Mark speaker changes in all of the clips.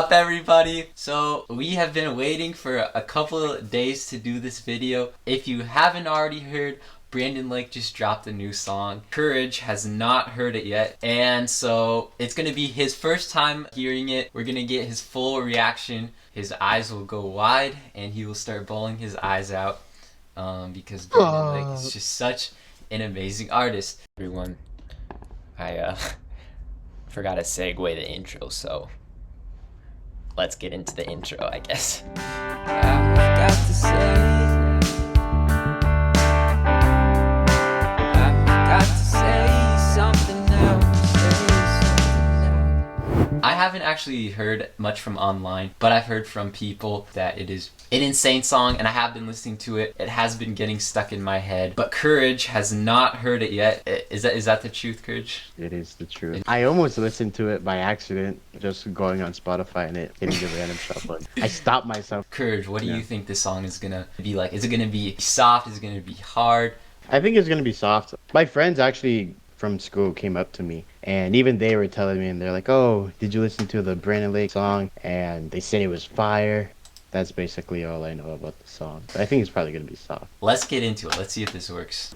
Speaker 1: Up everybody, so we have been waiting for a couple of days to do this video. If you haven't already heard, Brandon Lake just dropped a new song. Courage has not heard it yet, and so it's gonna be his first time hearing it. We're gonna get his full reaction. His eyes will go wide and he will start bawling his eyes out because Brandon Lake is just such an amazing artist. Everyone, I forgot to segue the intro, so let's get into the intro, I guess. I've got to say, something now. I haven't actually heard much from online, but I've heard from people that it is an insane song, and I have been listening to it. It has been getting stuck in my head, but Courage has not heard it yet. Is that the truth, Courage?
Speaker 2: It is the truth. I almost listened to it by accident, just going on Spotify and it hitting the random shuffle. I stopped myself.
Speaker 1: Courage, what do you think this song is gonna be like? Is it gonna be soft? Is it gonna be hard?
Speaker 2: I think it's gonna be soft. My friends actually from school came up to me, and even they were telling me, and they're like, "Oh, did you listen to the Brandon Lake song?" And they said it was fire. That's basically all I know about the song. But I think it's probably gonna be soft.
Speaker 1: Let's get into it. Let's see if this works.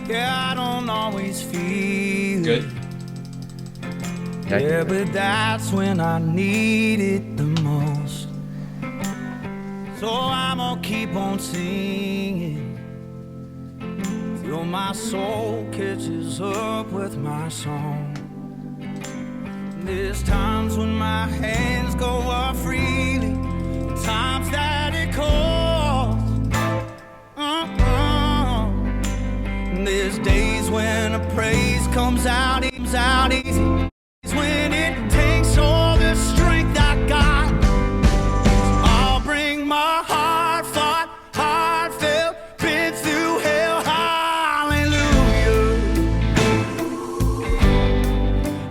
Speaker 3: Yeah, I don't always feel
Speaker 1: Good.
Speaker 3: Yeah, but that's when I need it the most. So I'm gonna keep on singing till my soul catches up with my song. There's times when my hands go up freely, times that it calls. There's days when a praise comes out easy. It's when it takes all the strength I got. I'll bring my heartfelt, been through hell, hallelujah.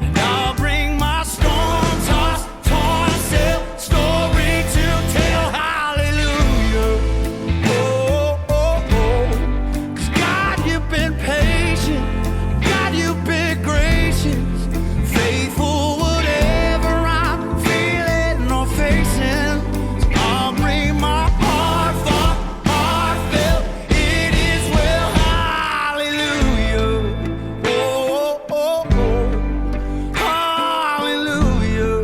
Speaker 3: And I'll bring my storm-tossed, torn-self story to tell, hallelujah. Oh, oh, oh. 'Cause God, you've been patient. God, you've been gracious. Faithful whatever I'm feeling or facing. So I'll bring my heartfelt, it is well, hallelujah. Oh, oh, oh, hallelujah.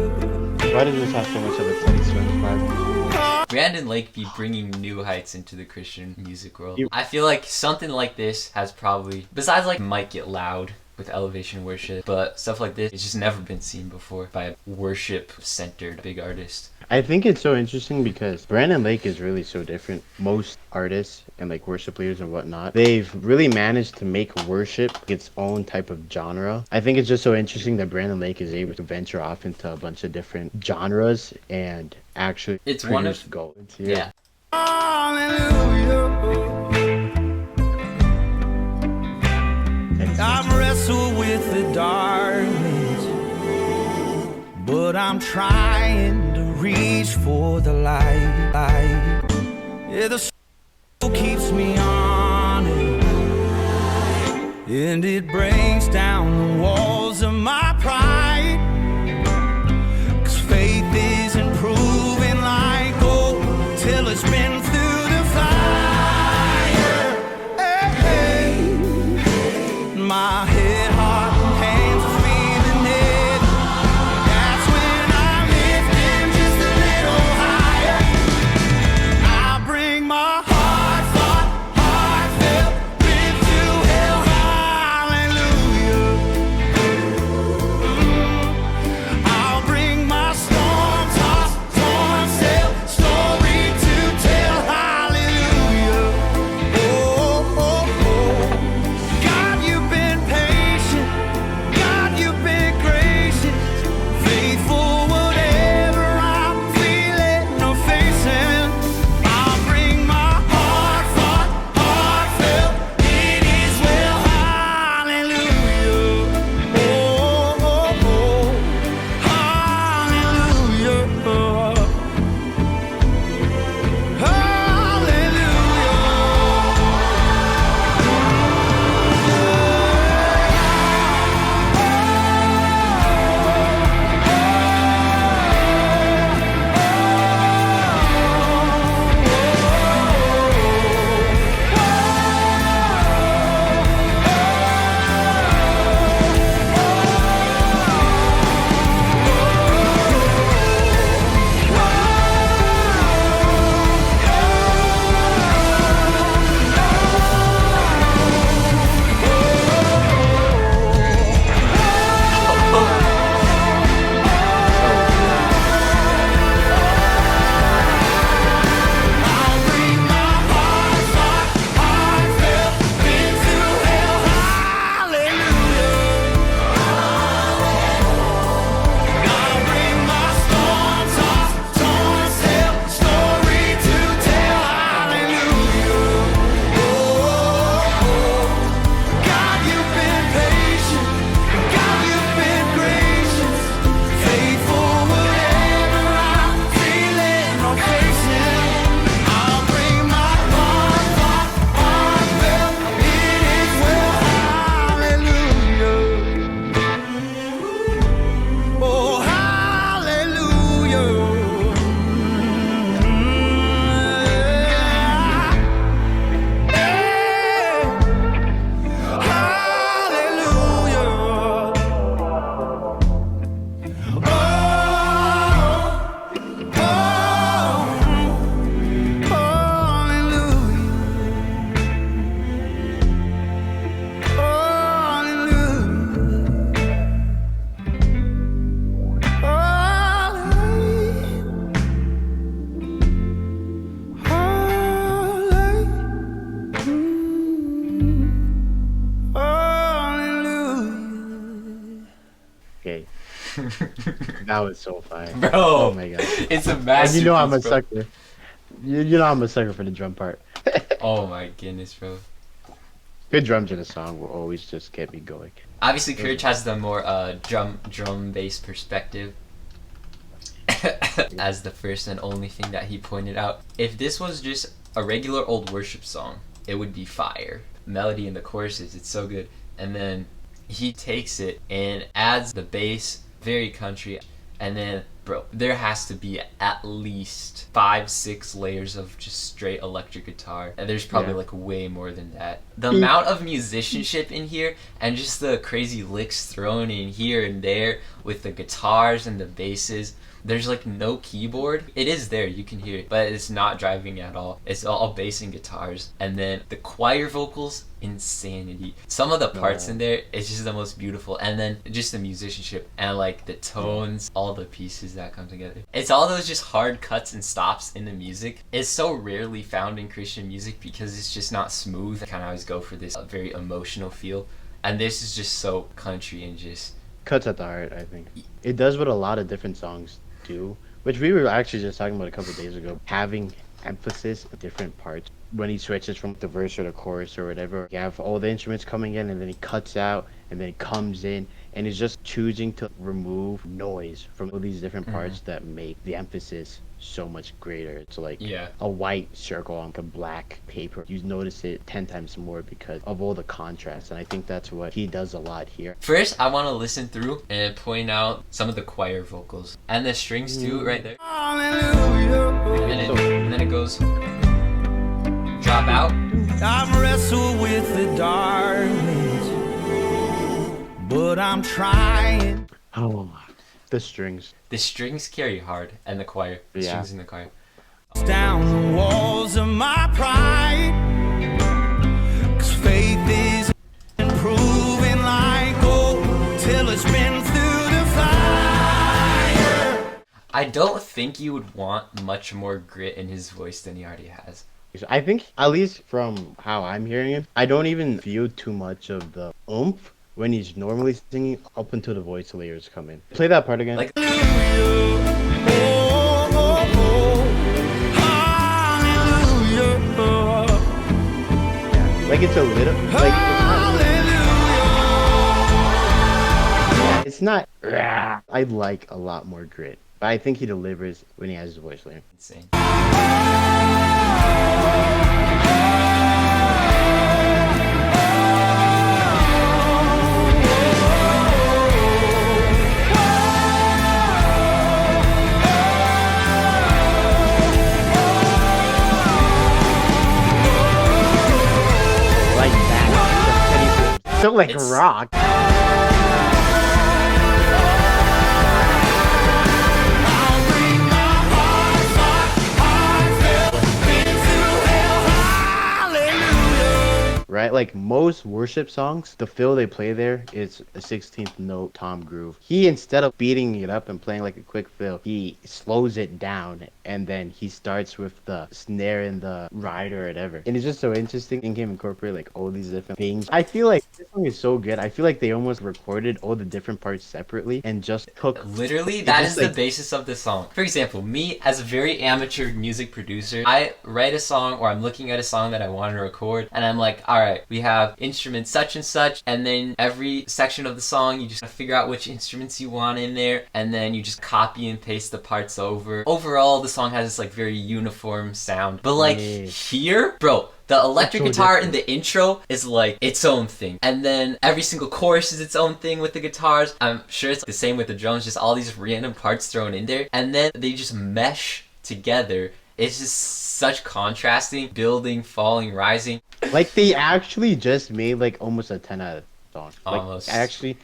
Speaker 2: Why does this have so much of a Teddy Swims vibe?
Speaker 1: Brandon Lake be bringing new heights into the Christian music world. I feel like something like this has probably, besides like Might Get Loud with Elevation Worship, but stuff like this, it's just never been seen before by a worship-centered big artist.
Speaker 2: I think it's so interesting because Brandon Lake is really so different. Most artists and like worship leaders and whatnot, they've really managed to make worship its own type of genre. I think it's just so interesting that Brandon Lake is able to venture off into a bunch of different genres and actually
Speaker 1: It's one of
Speaker 2: gold.
Speaker 1: yeah.
Speaker 3: Hallelujah. I've wrestled with the darkness, but I'm trying to reach for the light. Yeah, the soul keeps me honest, and it breaks down the walls of my pride. 'Cause faith isn't proven like gold till it's been through the fire. Hey, hey. My head, heart, and hands are feeling heavy. That's when I lift them just a little higher. I bring my
Speaker 2: That was so fire.
Speaker 1: Bro,
Speaker 2: Oh my god.
Speaker 1: it's a
Speaker 2: And
Speaker 1: masterpiece,
Speaker 2: you know I'm a
Speaker 1: bro.
Speaker 2: sucker. You know I'm a sucker for the drum part.
Speaker 1: Oh my goodness, bro.
Speaker 2: Good drums in a song will always just get me going.
Speaker 1: Obviously, Courage has the more drum bass perspective. As the first and only thing that he pointed out. If this was just a regular old worship song, it would be fire. Melody in the choruses, it's so good. And then he takes it and adds the bass, very country. And then, bro, there has to be at least 5-6 layers of just straight electric guitar. And there's probably like way more than that. The amount of musicianship in here and just the crazy licks thrown in here and there with the guitars and the basses. There's like no keyboard. It is there, you can hear it, but it's not driving at all. It's all bass and guitars. And then the choir vocals, insanity. Some of the parts in there, it's just the most beautiful. And then just the musicianship and like the tones, all the pieces that come together. It's all those just hard cuts and stops in the music. It's so rarely found in Christian music because it's just not smooth. I kind of always go for this very emotional feel. And this is just so country and just...
Speaker 2: Cuts at the heart, I think. It does what a lot of different songs do, which we were actually just talking about a couple of days ago. Having emphasis in different parts. When he switches from the verse or the chorus or whatever, you have all the instruments coming in and then he cuts out and then he comes in and he's just choosing to remove noise from all these different parts that make the emphasis so much greater. It's like a white circle on a black paper. You notice it 10 times more because of all the contrast, and I think that's what he does a lot here.
Speaker 1: First, I want to listen through and point out some of the choir vocals and the strings too, right there. And then it goes drop out.
Speaker 3: I've wrestled with the darkness, but I'm trying.
Speaker 2: Oh, the strings.
Speaker 1: The strings carry hard, and the choir. The strings in the choir.
Speaker 3: Down the walls of my pride, 'cause faith is improving like gold till it's been through the fire.
Speaker 1: I don't think you would want much more grit in his voice than he already has.
Speaker 2: I think, at least from how I'm hearing it, I don't even feel too much of the oomph when he's normally singing up until the voice layers come in. Play that part again.
Speaker 1: Like,
Speaker 2: like it's a little, like it's not. I'd like a lot more grit, but I think he delivers when he has his voice layer.
Speaker 1: insane.
Speaker 2: Like that. So like
Speaker 1: It's-
Speaker 2: rock. Right, like most worship songs, the fill they play there is a 16th note tom groove. He, instead of beating it up and playing like a quick fill, he slows it down and then he starts with the snare and the ride or whatever. And it's just so interesting. He can incorporate like all these different things. I feel like this song is so good. I feel like they almost recorded all the different parts separately and just took.
Speaker 1: Literally, that is
Speaker 2: just, like-
Speaker 1: the basis of the song. For example, me as a very amateur music producer, I write a song or I'm looking at a song that I want to record and I'm like, alright, we have instruments such and such, and then every section of the song you just figure out which instruments you want in there, and then you just copy and paste the parts over. Overall, the song has this like very uniform sound. But like here, bro, the electric
Speaker 2: so
Speaker 1: guitar in the intro is like its own thing. And then every single chorus is its own thing with the guitars. I'm sure it's the same with the drums, just all these random parts thrown in there. And then they just mesh together. It's just such contrasting, building, falling, rising.
Speaker 2: Like they actually just made like almost a 10 out of song. Like
Speaker 1: Almost.
Speaker 2: actually,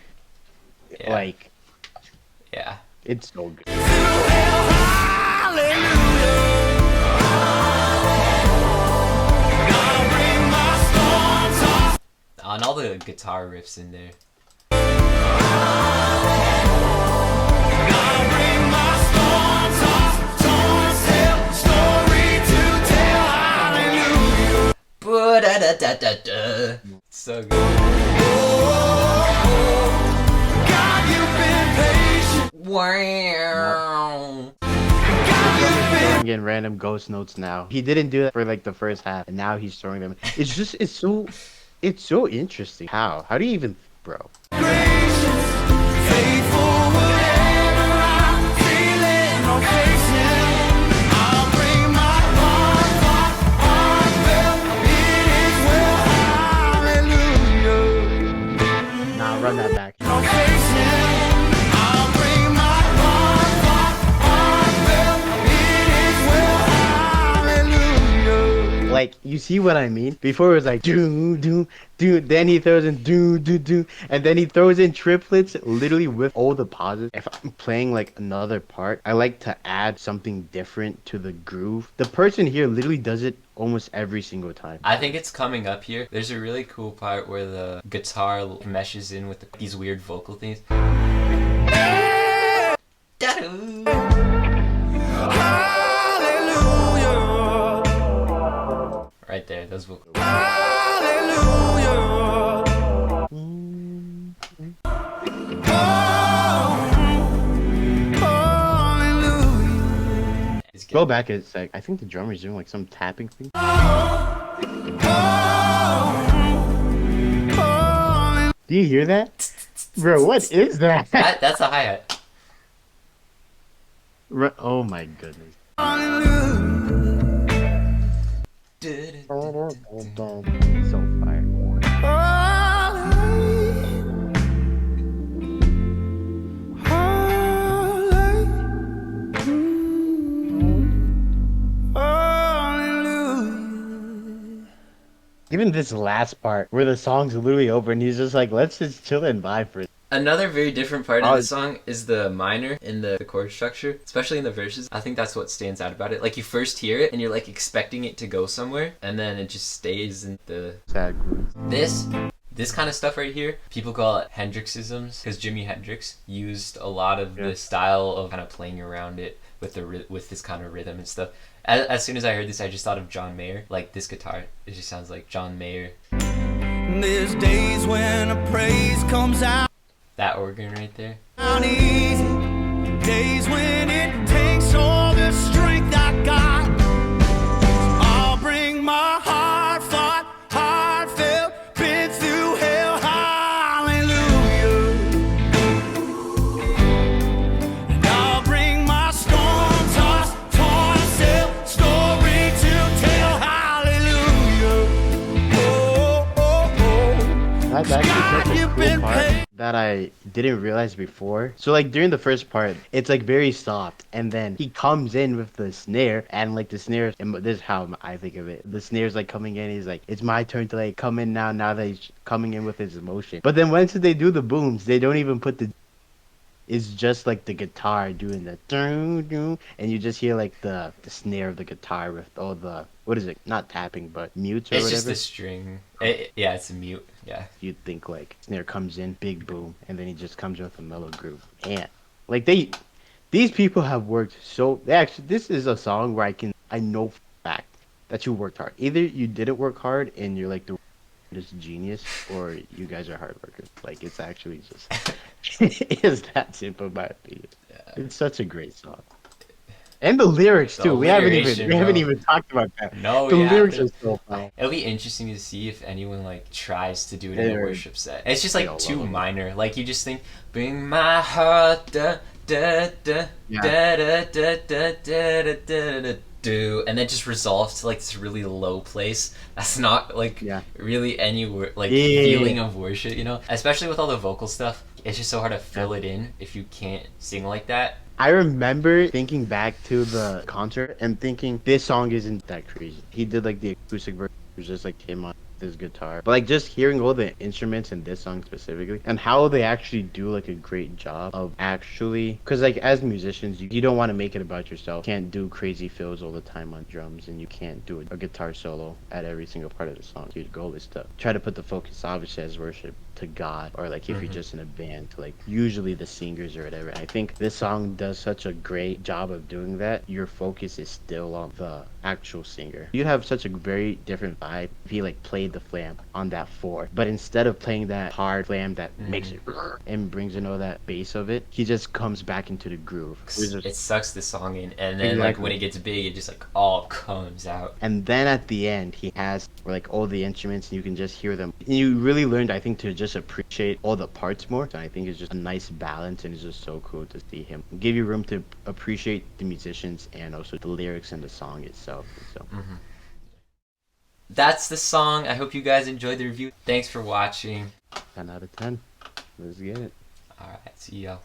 Speaker 1: Yeah.
Speaker 2: like
Speaker 1: Yeah.
Speaker 2: it's so good.
Speaker 1: And all the guitar riffs in there. Ba-da-da-da-da-da. So good. Wow.
Speaker 2: Throwing in random ghost notes now. He didn't do that for like the first half, and now he's throwing them. It's so interesting. How do you even, bro? Nah, run that back. Like, you see what I mean? Before it was like do do do, then he throws in do do do, and then he throws in triplets literally with all the pauses. If I'm playing like another part, I like to add something different to the groove. The person here literally does it almost every single time.
Speaker 1: I think it's coming up here. There's a really cool part where the guitar meshes in with these weird vocal things. Right there, those vocals.
Speaker 2: Go back a sec. I think the drummer's doing like some tapping thing. Do you hear that? Bro, what is that?
Speaker 1: That's a hi-hat.
Speaker 2: Oh my goodness. So fire. Even this last part where the song's literally over and he's just like, let's just chill and vibe for it.
Speaker 1: Another very different part of the song is the minor in the chord structure, especially in the verses. I think that's what stands out about it. Like, you first hear it and you're like expecting it to go somewhere, and then it just stays in the
Speaker 2: sad groove.
Speaker 1: This kind of stuff right here, people call it Hendrixisms, because Jimi Hendrix used a lot of the style of kind of playing around it with this kind of rhythm and stuff. As soon as I heard this, I just thought of John Mayer. Like, this guitar, it just sounds like John Mayer.
Speaker 3: There's days when a praise comes out.
Speaker 1: That organ right there.
Speaker 3: Easy. Days when it takes all the strength I got. I'll bring my heartfelt, been through hell, hallelujah. And I'll bring my storm-tossed, torn-self story to tell, hallelujah. Oh, oh, oh.
Speaker 2: That's actually such a cool part that I didn't realize before. So like during the first part, it's like very soft, and then he comes in with the snare, and like the snare, and this is how I think of it. The snare's like coming in, he's like, it's my turn to like come in now that he's coming in with his emotion. But then once they do the booms, they don't even put the, it's just like the guitar doing the doo doo, and you just hear like the snare of the guitar with all the, what is it, not tapping but mutes or
Speaker 1: it's
Speaker 2: whatever.
Speaker 1: Just the string. Yeah, it's a mute. Yeah.
Speaker 2: You'd think like snare comes in, big boom, and then he just comes with a mellow groove. And like these people have worked so. They actually, this is a song where I know for a fact that you worked hard. Either you didn't work hard and you're like the genius, or you guys are hard workers. Like, it's actually just it's that simple, in my opinion. Yeah. It's such a great song. And the lyrics too. We haven't even talked about that.
Speaker 1: No,
Speaker 2: the lyrics are so fun.
Speaker 1: It'll be interesting to see if anyone like tries to do it in a worship set. It's just like too minor. Like, you just think, bring my heart da da da da da da da da da da do, and then just resolves to like this really low place. That's not like really any feeling of worship, you know? Especially with all the vocal stuff. It's just so hard to fill it in if you can't sing like that.
Speaker 2: I remember thinking back to the concert and thinking this song isn't that crazy. He did like the acoustic version, it was just like him on his guitar. But like just hearing all the instruments in this song specifically and how they actually do like a great job of actually, because like as musicians, you don't want to make it about yourself. You can't do crazy fills all the time on drums, and you can't do a guitar solo at every single part of the song. Your goal is to try to put the focus obviously as worship to God, or like if you're just in a band, to like usually the singers or whatever. I think this song does such a great job of doing that. Your focus is still on the actual singer. You'd have such a very different vibe if he like played the flam on that 4. But instead of playing that hard flam that makes it and brings in all that bass of it, he just comes back into the groove.
Speaker 1: It sucks the song in, and then like when
Speaker 2: Exactly.
Speaker 1: it gets big, it just like all comes out.
Speaker 2: And then at the end, he has like all the instruments, and you can just hear them. And you really learned, I think, to just appreciate all the parts more. And I think it's just a nice balance, and it's just so cool to see him give you room to appreciate the musicians and also the lyrics and the song itself. So.
Speaker 1: That's the song. I hope you guys enjoyed the review. Thanks for watching.
Speaker 2: 10 out of 10. Let's get it.
Speaker 1: All right, see y'all.